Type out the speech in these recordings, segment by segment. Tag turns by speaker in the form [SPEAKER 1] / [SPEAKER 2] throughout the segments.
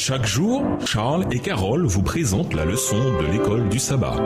[SPEAKER 1] Chaque jour, Charles et Carole vous présentent la leçon de l'école du sabbat.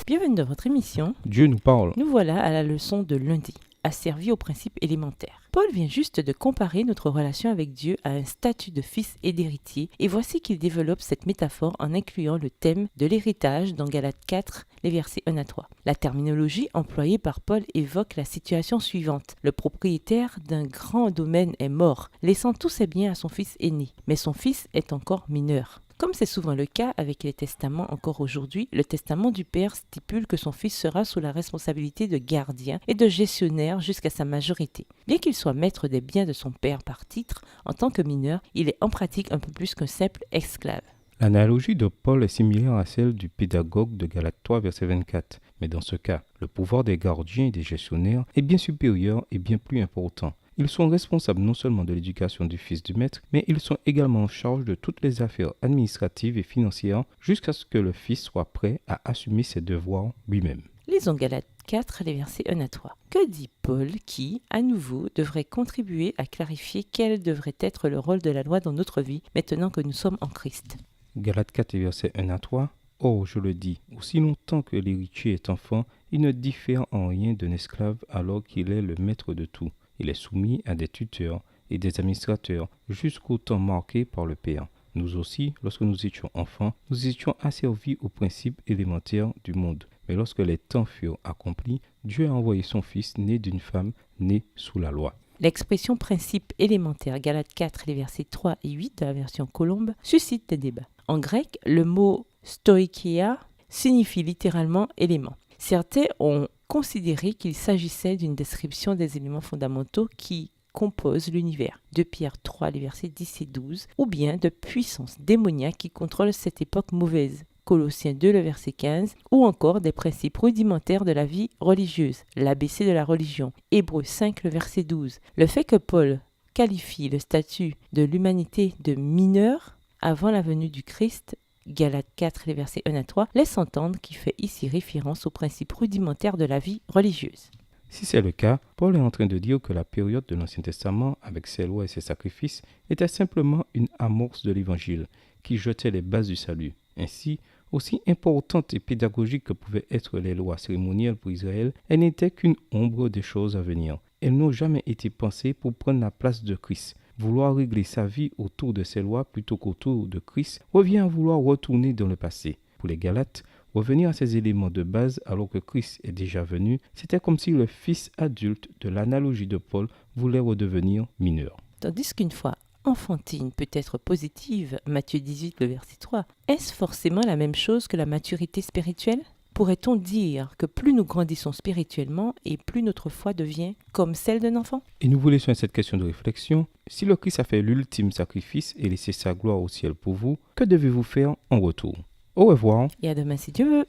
[SPEAKER 2] Bienvenue dans votre émission.
[SPEAKER 3] Dieu nous parle.
[SPEAKER 2] Nous voilà à la leçon de lundi, asservie aux principes élémentaires. Paul vient juste de comparer notre relation avec Dieu à un statut de fils et d'héritier, et voici qu'il développe cette métaphore en incluant le thème de l'héritage dans Galates 4, les versets 1 à 3. La terminologie employée par Paul évoque la situation suivante. Le propriétaire d'un grand domaine est mort, laissant tous ses biens à son fils aîné, mais son fils est encore mineur. Comme c'est souvent le cas avec les testaments encore aujourd'hui, le testament du père stipule que son fils sera sous la responsabilité de gardien et de gestionnaire jusqu'à sa majorité. Bien qu'il soit maître des biens de son père par titre, en tant que mineur, il est en pratique un peu plus qu'un simple esclave.
[SPEAKER 3] L'analogie de Paul est similaire à celle du pédagogue de Galates 3, verset 24. Mais dans ce cas, le pouvoir des gardiens et des gestionnaires est bien supérieur et bien plus important. Ils sont responsables non seulement de l'éducation du fils du maître, mais ils sont également en charge de toutes les affaires administratives et financières jusqu'à ce que le fils soit prêt à assumer ses devoirs lui-même.
[SPEAKER 2] Lisons Galates 4, les versets 1 à 3. Que dit Paul qui, à nouveau, devrait contribuer à clarifier quel devrait être le rôle de la loi dans notre vie maintenant que nous sommes en Christ?
[SPEAKER 3] Galates 4, versets 1 à 3. Or, je le dis, aussi longtemps que l'héritier est enfant, il ne diffère en rien d'un esclave alors qu'il est le maître de tout. Il est soumis à des tuteurs et des administrateurs jusqu'au temps marqué par le Père. Nous aussi, lorsque nous étions enfants, nous étions asservis aux principes élémentaires du monde. Mais lorsque les temps furent accomplis, Dieu a envoyé son Fils né d'une femme, né sous la loi.
[SPEAKER 2] L'expression principe élémentaire, Galates 4, les versets 3 et 8 de la version Colombe, suscite des débats. En grec, le mot stoicheia signifie littéralement élément. Certains ont considéré qu'il s'agissait d'une description des éléments fondamentaux qui composent l'univers, de Pierre 3, les versets 10 et 12, ou bien de puissances démoniaques qui contrôlent cette époque mauvaise, Colossiens 2, le verset 15, ou encore des principes rudimentaires de la vie religieuse, l'ABC de la religion, Hébreux 5, le verset 12. Le fait que Paul qualifie le statut de l'humanité de mineur avant la venue du Christ, Galates 4, les versets 1 à 3, laisse entendre qu'il fait ici référence aux principes rudimentaires de la vie religieuse.
[SPEAKER 3] Si c'est le cas, Paul est en train de dire que la période de l'Ancien Testament, avec ses lois et ses sacrifices, était simplement une amorce de l'Évangile, qui jetait les bases du salut. Ainsi, aussi importante et pédagogique que pouvaient être les lois cérémonielles pour Israël, elles n'étaient qu'une ombre des choses à venir. Elles n'ont jamais été pensées pour prendre la place de Christ. Vouloir régler sa vie autour de ces lois plutôt qu'autour de Christ revient à vouloir retourner dans le passé. Pour les Galates, revenir à ces éléments de base alors que Christ est déjà venu, c'était comme si le fils adulte de l'analogie de Paul voulait redevenir mineur.
[SPEAKER 2] Tandis qu'une foi enfantine peut être positive, Matthieu 18, le verset 3, est-ce forcément la même chose que la maturité spirituelle? Pourrait-on dire que plus nous grandissons spirituellement et plus notre foi devient comme celle d'un enfant?
[SPEAKER 3] Et nous vous laissons cette question de réflexion. Si le Christ a fait l'ultime sacrifice et laissé sa gloire au ciel pour vous, que devez-vous faire en retour? Au revoir.
[SPEAKER 2] Et à demain si Dieu veut.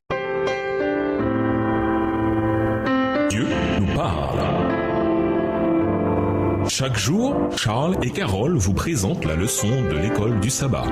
[SPEAKER 1] Dieu nous parle. Chaque jour, Charles et Carole vous présentent la leçon de l'école du sabbat.